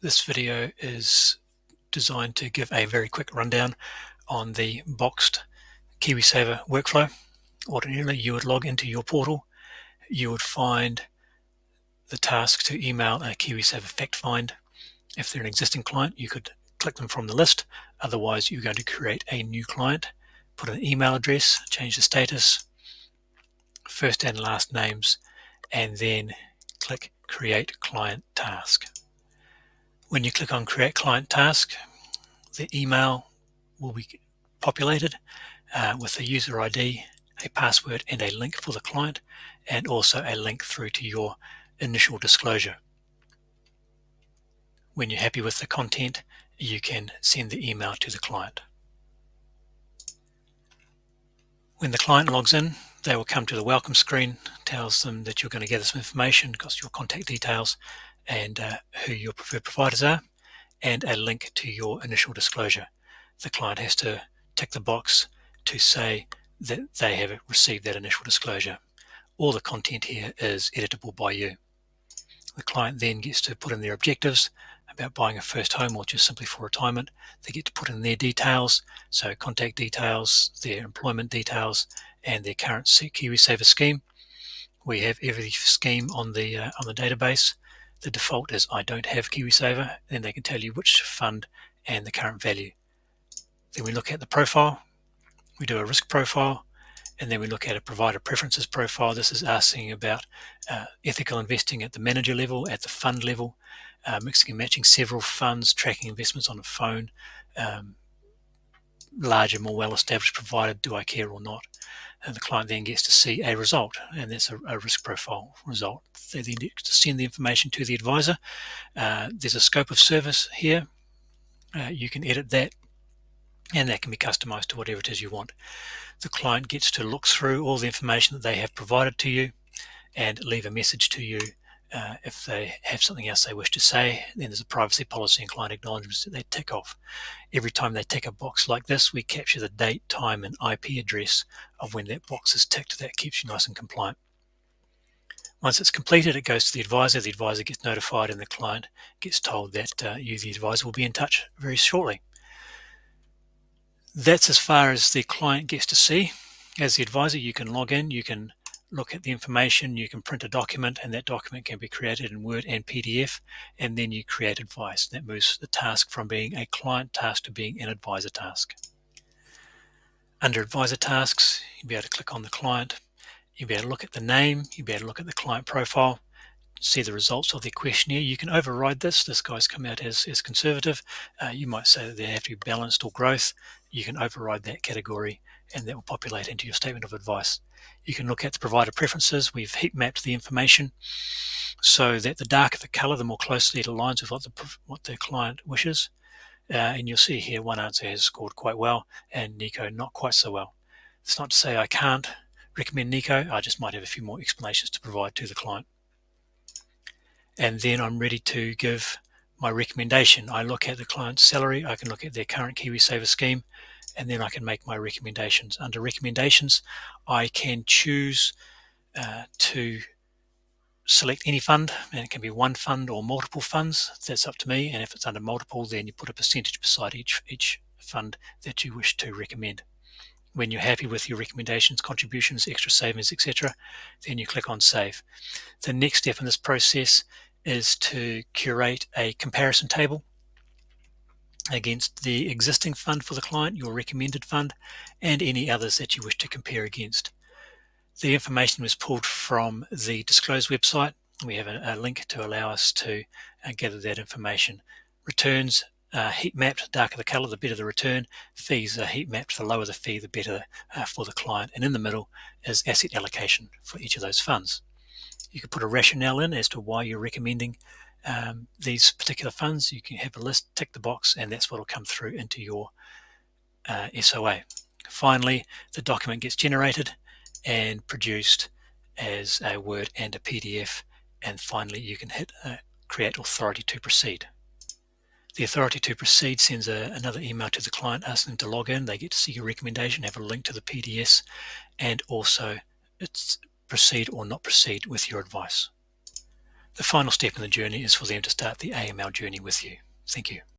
This video is designed to give a very quick rundown on the boxed KiwiSaver workflow. Ordinarily, you would log into your portal. You would find the task to email a KiwiSaver fact find. If they're an existing client, you could click them from the list. Otherwise, you're going to create a new client, put an email address, change the status, first and last names, and then click Create Client Task. When you click on Create Client Task, the email will be populated with a user ID, a password, and a link for the client, and also a link through to your initial disclosure. When you're happy with the content, you can send the email to the client. When the client logs in, they will come to the welcome screen, tells them that you're going to gather some information, got your contact details, and who your preferred providers are, and a link to your initial disclosure. The client has to tick the box to say that they have received that initial disclosure. All the content here is editable by you. The client then gets to put in their objectives about buying a first home or just simply for retirement. They get to put in their details, so contact details, their employment details, and their current KiwiSaver scheme. We have every scheme on the database. The default is I don't have KiwiSaver. Then they can tell you which fund and the current value. Then we look at the profile. We do a risk profile, and then we look at a provider preferences profile. This is asking about ethical investing at the manager level, at the fund level, mixing and matching several funds, tracking investments on a phone, larger, more well-established provider, do I care or not? And the client then gets to see a result, and that's a risk profile result. They then get to send the information to the advisor. There's a scope of service here. You can edit that, and that can be customized to whatever it is you want. The client gets to look through all the information that they have provided to you and leave a message to you if they have something else they wish to say. Then there's a privacy policy and client acknowledgements that they tick off. Every time they tick a box like this, we capture the date, time, and IP address of when that box is ticked. That keeps you nice and compliant. Once it's completed, it goes to the advisor. The advisor gets notified, and the client gets told that you, the advisor, will be in touch very shortly. That's as far as the client gets to see. As the advisor, you can log in, you can look at the information, you can print a document, and that document can be created in Word and PDF, and then you create advice. That moves the task from being a client task to being an advisor task. Under advisor tasks, you'll be able to click on the client, you'll be able to look at the name, you'll be able to look at the client profile, see the results of their questionnaire. You can override this. This guy's come out as conservative. You might say that they have to be balanced or growth. You can override that category, and that will populate into your statement of advice. You can look at the provider preferences. We've heat mapped the information so that the darker the color, the more closely it aligns with what the client wishes. And you'll see here one answer has scored quite well and Nico not quite so well. It's not to say I can't recommend Nico. I just might have a few more explanations to provide to the client. And then I'm ready to give my recommendation. I look at the client's salary, I can look at their current KiwiSaver scheme, and then I can make my recommendations. Under recommendations, I can choose to select any fund, and it can be one fund or multiple funds. That's up to me, and if it's under multiple, then you put a percentage beside each fund that you wish to recommend. When you're happy with your recommendations, contributions, extra savings, etc., then you click on Save. The next step in this process is to curate a comparison table against the existing fund for the client, your recommended fund, and any others that you wish to compare against. The information was pulled from the Disclose website. We have a link to allow us to gather that information. Returns heat mapped, darker the color, the better the return. Fees are heat mapped, the lower the fee, the better for the client. And in the middle is asset allocation for each of those funds. You can put a rationale in as to why you're recommending these particular funds. You can have a list, tick the box, and that's what will come through into your SOA. Finally, the document gets generated and produced as a Word and a PDF. And finally, you can hit Create Authority to Proceed. The authority to proceed sends another email to the client asking them to log in. They get to see your recommendation, have a link to the PDS, and also it's proceed or not proceed with your advice. The final step in the journey is for them to start the AML journey with you. Thank you.